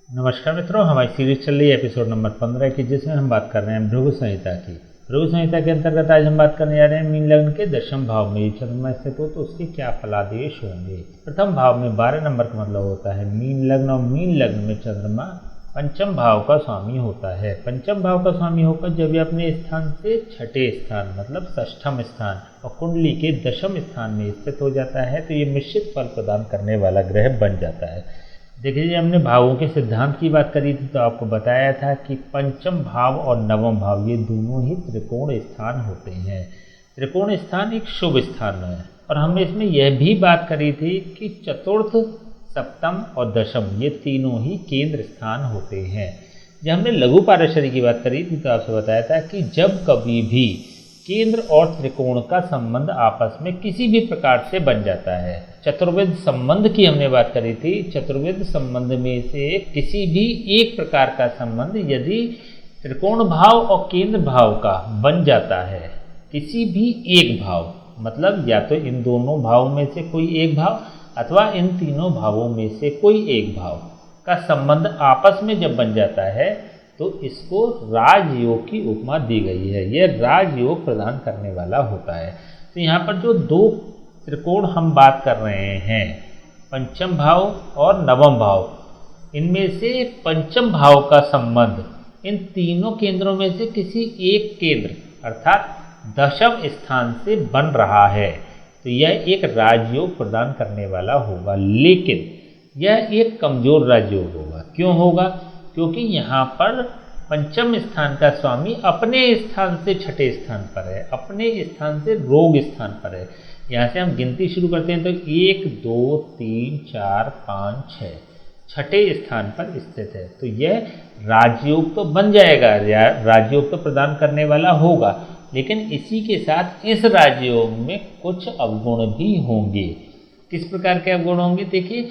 नमस्कार मित्रों, हमारी सीरीज चल रही है एपिसोड नंबर 15 की, जिसमें हम बात कर रहे हैं भृगु संहिता की। भृगु संहिता के अंतर्गत आज हम बात करने जा रहे हैं मीन लग्न के दशम भाव में चंद्रमा स्थित हो तो उसके क्या फलादेश होंगे। प्रथम भाव में 12 नंबर का मतलब होता है मीन लग्न, और मीन लग्न में चंद्रमा पंचम भाव का स्वामी होता है। पंचम भाव का स्वामी होकर जब ये अपने स्थान से छठे स्थान मतलब षष्ठम स्थान और कुंडली के दशम स्थान में स्थित हो जाता है तो ये मिश्रित फल प्रदान करने वाला ग्रह बन जाता है। देखिए, हमने भावों के सिद्धांत की बात करी थी तो आपको बताया था कि पंचम भाव और नवम भाव ये दोनों ही त्रिकोण स्थान होते हैं। त्रिकोण स्थान एक शुभ स्थान है, और हमने इसमें यह भी बात करी थी कि चतुर्थ, सप्तम और दशम ये तीनों ही केंद्र स्थान होते हैं। जब हमने लघु पारेषरी की बात करी थी तो आपसे बताया था कि जब कभी भी केंद्र और त्रिकोण का संबंध आपस में किसी भी प्रकार से बन जाता है, चतुर्वेद संबंध की हमने बात करी थी। चतुर्वेद संबंध में से किसी भी एक प्रकार का संबंध यदि त्रिकोण भाव और केंद्र भाव का बन जाता है, किसी भी एक भाव मतलब या तो इन दोनों भाव में से कोई एक भाव अथवा इन तीनों भावों में से कोई एक भाव का संबंध आपस में जब बन जाता है तो इसको राजयोग की उपमा दी गई है। यह राजयोग प्रदान करने वाला होता है। तो यहाँ पर जो दो त्रिकोण हम बात कर रहे हैं, पंचम भाव और नवम भाव, इनमें से पंचम भाव का संबंध इन तीनों केंद्रों में से किसी एक केंद्र अर्थात दशम स्थान से बन रहा है तो यह एक राजयोग प्रदान करने वाला होगा, लेकिन यह एक कमजोर राजयोग होगा। क्यों होगा? क्योंकि यहाँ पर पंचम स्थान का स्वामी अपने स्थान से छठे स्थान पर है, अपने स्थान से रोग स्थान पर है। यहाँ से हम गिनती शुरू करते हैं तो 1 2 3 4 5 6 छठे स्थान पर स्थित है तो यह राजयोग तो बन जाएगा, राजयोग तो प्रदान करने वाला होगा, लेकिन इसी के साथ इस राजयोग में कुछ अवगुण भी होंगे। किस प्रकार के अवगुण होंगे? देखिए,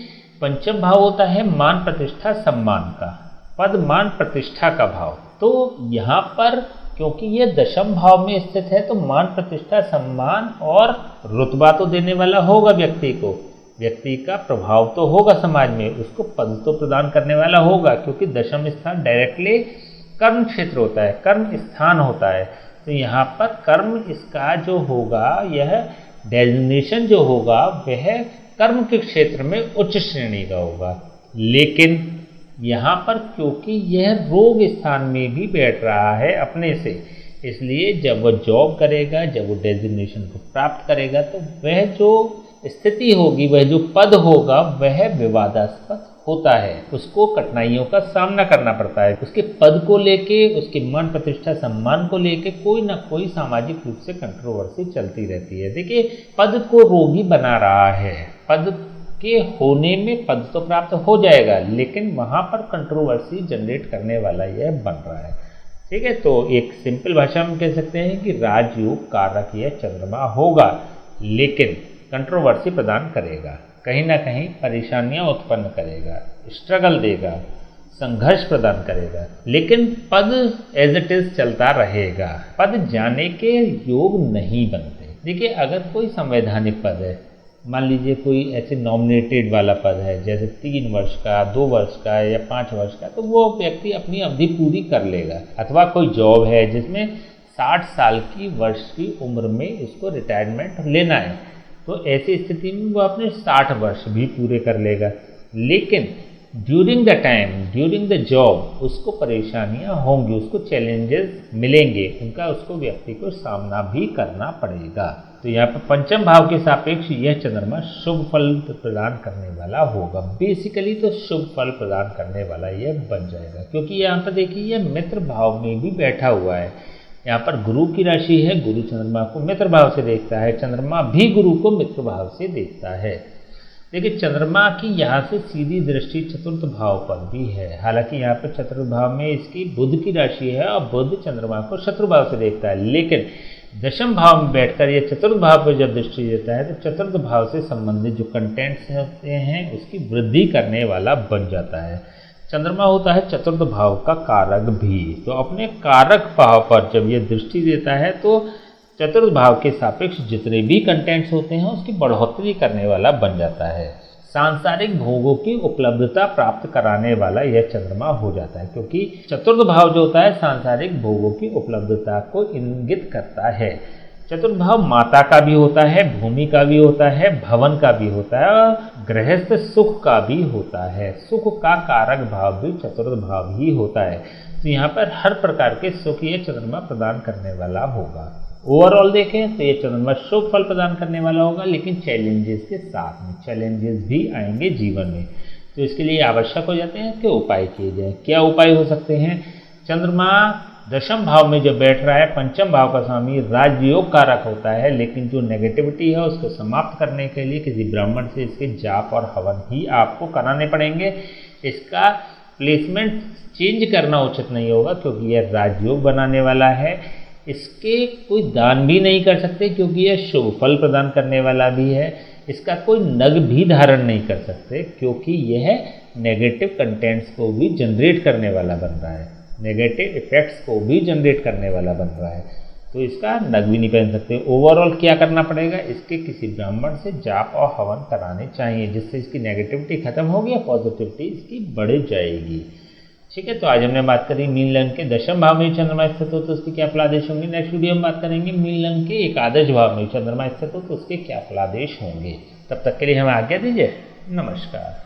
पंचम भाव होता है मान प्रतिष्ठा सम्मान का, पद मान प्रतिष्ठा का भाव। तो यहाँ पर क्योंकि ये दशम भाव में स्थित है तो मान प्रतिष्ठा सम्मान और रुतबा तो देने वाला होगा व्यक्ति को, व्यक्ति का प्रभाव तो होगा समाज में, उसको पद तो प्रदान करने वाला होगा, क्योंकि दशम स्थान डायरेक्टली कर्म क्षेत्र होता है, कर्म स्थान होता है। तो यहाँ पर कर्म इसका जो होगा, यह डेजिग्नेशन जो होगा वह कर्म के क्षेत्र में उच्च श्रेणी का होगा। लेकिन यहाँ पर क्योंकि यह रोग स्थान में भी बैठ रहा है अपने से, इसलिए जब वह जॉब करेगा, जब वो डेजिग्नेशन को प्राप्त करेगा तो वह जो स्थिति होगी, वह जो पद होगा वह विवादास्पद होता है, उसको कठिनाइयों का सामना करना पड़ता है। उसके पद को लेके, उसके मान प्रतिष्ठा सम्मान को लेके कोई ना कोई सामाजिक रूप से कंट्रोवर्सी चलती रहती है। देखिए, पद को रोगी बना रहा है, पद के होने में पद तो प्राप्त हो जाएगा, लेकिन वहाँ पर कंट्रोवर्सी जनरेट करने वाला यह बन रहा है। ठीक है, तो एक सिंपल भाषा में कह सकते हैं कि राजयोग कारक यह चंद्रमा होगा, लेकिन कंट्रोवर्सी प्रदान करेगा, कहीं ना कहीं परेशानियां उत्पन्न करेगा, स्ट्रगल देगा, संघर्ष प्रदान करेगा, लेकिन पद एज इट इज चलता रहेगा। पद जाने के योग नहीं बनते। देखिए, अगर कोई संवैधानिक पद है, मान लीजिए कोई ऐसे नॉमिनेटेड वाला पद है जैसे 3 वर्ष का, 2 वर्ष का या 5 वर्ष का, तो वो व्यक्ति अपनी अवधि पूरी कर लेगा। अथवा कोई जॉब है जिसमें 60 साल की वर्ष की उम्र में इसको रिटायरमेंट लेना है, तो ऐसी स्थिति में वो अपने 60 वर्ष भी पूरे कर लेगा। लेकिन during the time, during the job उसको परेशानियां होंगी, उसको चैलेंजेस मिलेंगे, उनका उसको व्यक्ति को सामना भी करना पड़ेगा। तो यहाँ पर पंचम भाव के सापेक्ष यह चंद्रमा शुभ फल प्रदान करने वाला होगा। बेसिकली तो शुभ फल प्रदान करने वाला यह बन जाएगा, क्योंकि यहाँ पर देखिए यह मित्र भाव में भी बैठा हुआ है। यहाँ पर गुरु की राशि है, गुरु चंद्रमा को मित्र भाव से देखता है, चंद्रमा भी गुरु को मित्र भाव से देखता है। देखिए, चंद्रमा की यहाँ से सीधी दृष्टि चतुर्थ भाव पर भी है। हालांकि यहाँ पर चतुर्थ भाव में इसकी बुध की राशि है और बुध चंद्रमा को शत्रु भाव से देखता है, लेकिन दशम भाव में बैठकर यह चतुर्थ भाव पर जब दृष्टि देता है तो चतुर्थ भाव से संबंधित जो कंटेंट्स होते हैं उसकी वृद्धि करने वाला बन जाता है। चंद्रमा होता है चतुर्थ भाव का कारक भी, तो अपने कारक भाव पर जब यह दृष्टि देता है तो चतुर्थ भाव के सापेक्ष जितने भी कंटेंट्स होते हैं उसकी बढ़ोतरी करने वाला बन जाता है। सांसारिक भोगों की उपलब्धता प्राप्त कराने वाला यह चंद्रमा हो जाता है, क्योंकि चतुर्थ भाव जो होता है सांसारिक भोगों की उपलब्धता को इंगित करता है। चतुर्थ भाव माता का भी होता है, भूमि का भी होता है, भवन का भी होता है और गृहस्थ सुख का भी होता है। सुख का कारक भाव भी चतुर्थ भाव ही होता है। तो यहाँ पर हर प्रकार के सुख ये चंद्रमा प्रदान करने वाला होगा। ओवरऑल देखें तो ये चंद्रमा शुभ फल प्रदान करने वाला होगा, लेकिन चैलेंजेस के साथ में चैलेंजेस भी आएंगे जीवन में। तो इसके लिए आवश्यक हो जाते हैं कि उपाय किए जाए। क्या उपाय हो सकते हैं? चंद्रमा दशम भाव में जब बैठ रहा है, पंचम भाव का स्वामी राजयोग कारक होता है, लेकिन जो नेगेटिविटी है उसको समाप्त करने के लिए किसी ब्राह्मण से इसके जाप और हवन ही आपको कराने पड़ेंगे। इसका प्लेसमेंट चेंज करना उचित नहीं होगा, क्योंकि यह राजयोग बनाने वाला है। इसके कोई दान भी नहीं कर सकते, क्योंकि यह शुभ फल प्रदान करने वाला भी है। इसका कोई नग भी धारण नहीं कर सकते, क्योंकि यह नेगेटिव कंटेंट्स को भी जनरेट करने वाला बन रहा है, नेगेटिव इफेक्ट्स को भी जनरेट करने वाला बन रहा है। तो इसका नग भी नहीं पहन सकते। ओवरऑल क्या करना पड़ेगा? इसके किसी ब्राह्मण से जाप और हवन कराने चाहिए, जिससे इसकी नेगेटिविटी खत्म होगी और पॉजिटिविटी इसकी बढ़ जाएगी। ठीक है, तो आज हमने बात करी मीन लग्न के दशम भाव में चंद्रमा स्थित हो तो उसके क्या फलादेश होंगे। नेक्स्ट वीडियो में बात करेंगे मीन लग्न के एकादश भाव में चंद्रमा स्थित हो तो उसके क्या फलादेश होंगे। तब तक के लिए हमें आज्ञा दीजिए। नमस्कार।